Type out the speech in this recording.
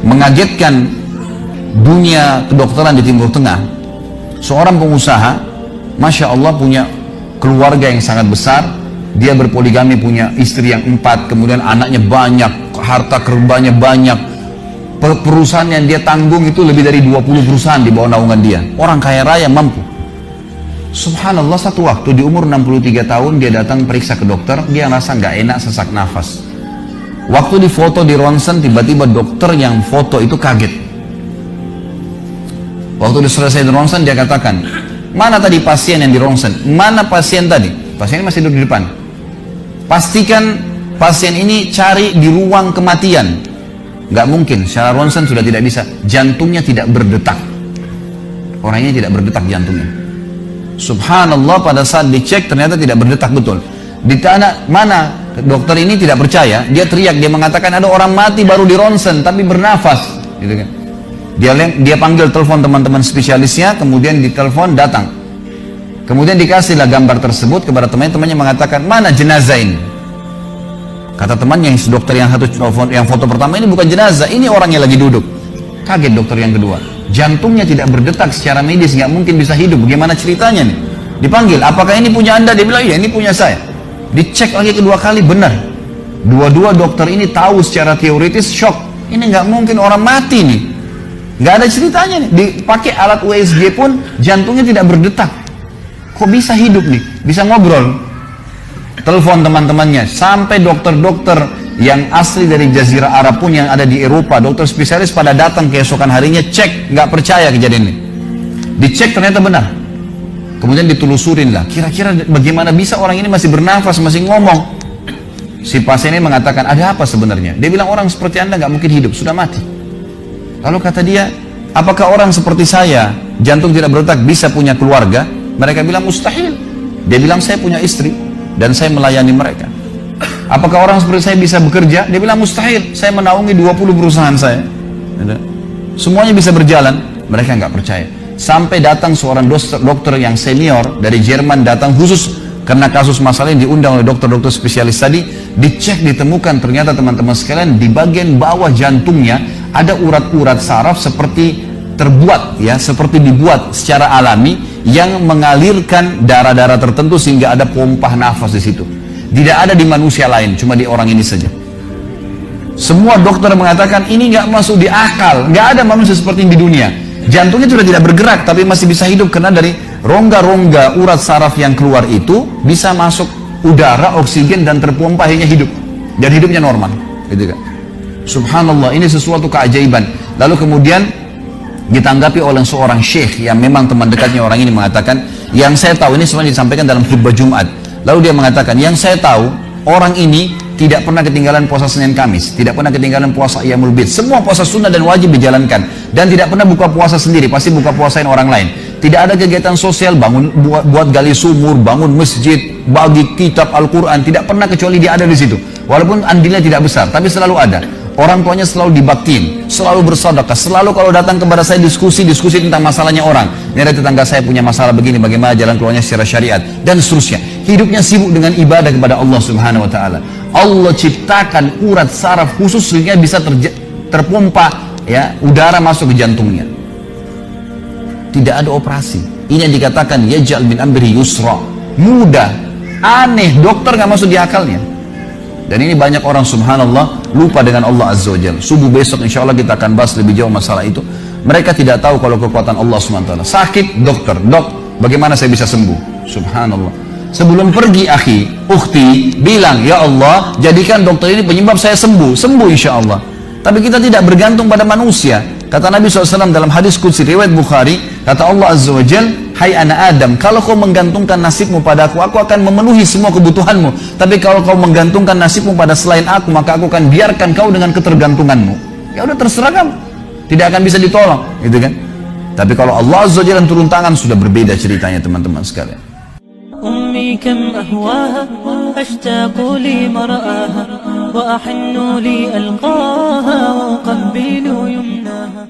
mengagetkan dunia kedokteran di Timur Tengah. Seorang pengusaha, Masya Allah, punya keluarga yang sangat besar. Dia berpoligami, punya istri yang 4, kemudian anaknya banyak, harta kerbanya banyak. Perusahaan yang dia tanggung itu lebih dari 20 perusahaan di bawah naungan dia. Orang kaya raya, mampu. Subhanallah, satu waktu di umur 63 tahun dia datang periksa ke dokter. Dia rasa nggak enak, sesak nafas. Waktu difoto di ronsen, tiba-tiba dokter yang foto itu kaget. Waktu selesai di ronsen, dia katakan, mana tadi pasien yang di ronsen? Mana pasien tadi? Pasien masih duduk di depan. Pastikan pasien ini cari di ruang kematian. Nggak mungkin, secara ronsen sudah tidak bisa. Jantungnya tidak berdetak. Orangnya tidak berdetak jantungnya. Subhanallah, pada saat dicek ternyata tidak berdetak betul. Ditanya mana, dokter ini tidak percaya. Dia teriak, dia mengatakan ada orang mati baru di ronsen tapi bernafas, gitu kan. Dia panggil telepon teman-teman spesialisnya, kemudian ditelepon datang. Kemudian dikasihlah gambar tersebut kepada temannya mengatakan, mana jenazah ini? Kata temannya, dokter yang foto pertama, ini bukan jenazah, ini orangnya lagi duduk. Kaget dokter yang kedua. Jantungnya tidak berdetak secara medis, nggak mungkin bisa hidup. Bagaimana ceritanya nih? Dipanggil, apakah ini punya Anda? Dia bilang, iya ini punya saya. Dicek lagi kedua kali, benar. Dua-dua dokter ini tahu secara teoritis, shock. Ini nggak mungkin orang mati nih. Nggak ada ceritanya nih. Dipakai alat USG pun jantungnya tidak berdetak. Kok bisa hidup nih? Bisa ngobrol. Telepon teman-temannya. Sampai dokter-dokter yang asli dari Jazirah Arab pun yang ada di Eropa, dokter spesialis pada datang keesokan harinya, cek, nggak percaya kejadian ini. Dicek ternyata benar. Kemudian ditelusurin lah, kira-kira bagaimana bisa orang ini masih bernafas, masih ngomong. Si pasien ini mengatakan, ada apa sebenarnya? Dia bilang, orang seperti Anda nggak mungkin hidup, sudah mati. Lalu kata dia, apakah orang seperti saya, jantung tidak berdetak, bisa punya keluarga? Mereka bilang mustahil. Dia bilang, saya punya istri dan saya melayani mereka. Apakah orang seperti saya bisa bekerja? Dia bilang mustahil, saya menaungi 20 perusahaan saya. Semuanya bisa berjalan. Mereka nggak percaya. Sampai datang seorang dokter yang senior dari Jerman, datang khusus karena kasus masalah ini, diundang oleh dokter-dokter spesialis tadi. Dicek, ditemukan ternyata teman-teman sekalian, di bagian bawah jantungnya ada urat-urat saraf seperti terbuat, ya, seperti dibuat secara alami yang mengalirkan darah-darah tertentu sehingga ada pompa nafas di situ. Tidak ada di manusia lain, cuma di orang ini saja. Semua dokter mengatakan ini nggak masuk di akal, nggak ada manusia seperti ini di dunia. Jantungnya sudah tidak bergerak, tapi masih bisa hidup karena dari rongga-rongga urat saraf yang keluar itu bisa masuk udara, oksigen dan terpompa, akhirnya hidup dan hidupnya normal, gitu kan? Subhanallah, ini sesuatu keajaiban. Lalu kemudian ditanggapi oleh seorang syekh yang memang teman dekatnya orang ini, mengatakan, yang saya tahu, ini semuanya disampaikan dalam khutbah Jumat. Lalu dia mengatakan, yang saya tahu, orang ini tidak pernah ketinggalan puasa Senin Kamis, tidak pernah ketinggalan puasa Ayyamul Bid. Semua puasa sunnah dan wajib dijalankan, dan tidak pernah buka puasa sendiri, pasti buka puasain orang lain. Tidak ada kegiatan sosial, buat gali sumur, bangun masjid, bagi kitab Al-Quran, tidak pernah kecuali dia ada di situ. Walaupun andilnya tidak besar, tapi selalu ada. Orang tuanya selalu dibaktiin, selalu bersedekah, selalu kalau datang kepada saya diskusi tentang masalahnya orang. Ini ada tetangga saya punya masalah begini, bagaimana jalan keluarnya secara syariat, dan seterusnya. Hidupnya sibuk dengan ibadah kepada Allah Subhanahu Wa Taala. Allah ciptakan urat saraf khusus sehingga bisa terpompa, ya, udara masuk ke jantungnya. Tidak ada operasi. Ini yang dikatakan yaj'al min amri yusra, mudah, aneh, dokter nggak masuk di akalnya. Dan ini banyak orang subhanallah lupa dengan Allah Azza wa Jalla. Subuh besok insya Allah kita akan bahas lebih jauh masalah itu. Mereka tidak tahu kalau kekuatan Allah SWT. Sakit, dokter, dok, bagaimana saya bisa sembuh? Subhanallah. Sebelum pergi akhi, ukhti, bilang, ya Allah, jadikan dokter ini penyebab saya sembuh. Sembuh insya Allah. Tapi kita tidak bergantung pada manusia. Kata Nabi SAW dalam hadis qudsi riwayat Bukhari, kata Allah Azza wa Jalla, hai anak Adam, kalau kau menggantungkan nasibmu pada aku akan memenuhi semua kebutuhanmu. Tapi kalau kau menggantungkan nasibmu pada selain aku, maka aku akan biarkan kau dengan ketergantunganmu. Ya udah, terserah kamu, tidak akan bisa ditolong, gitu kan? Tapi kalau Allah Azza wa Jalla turun tangan, sudah berbeda ceritanya teman-teman sekalian. أمي كم أهواها أشتاق لمرآها وأحن لألقاها وأقبل يمناها.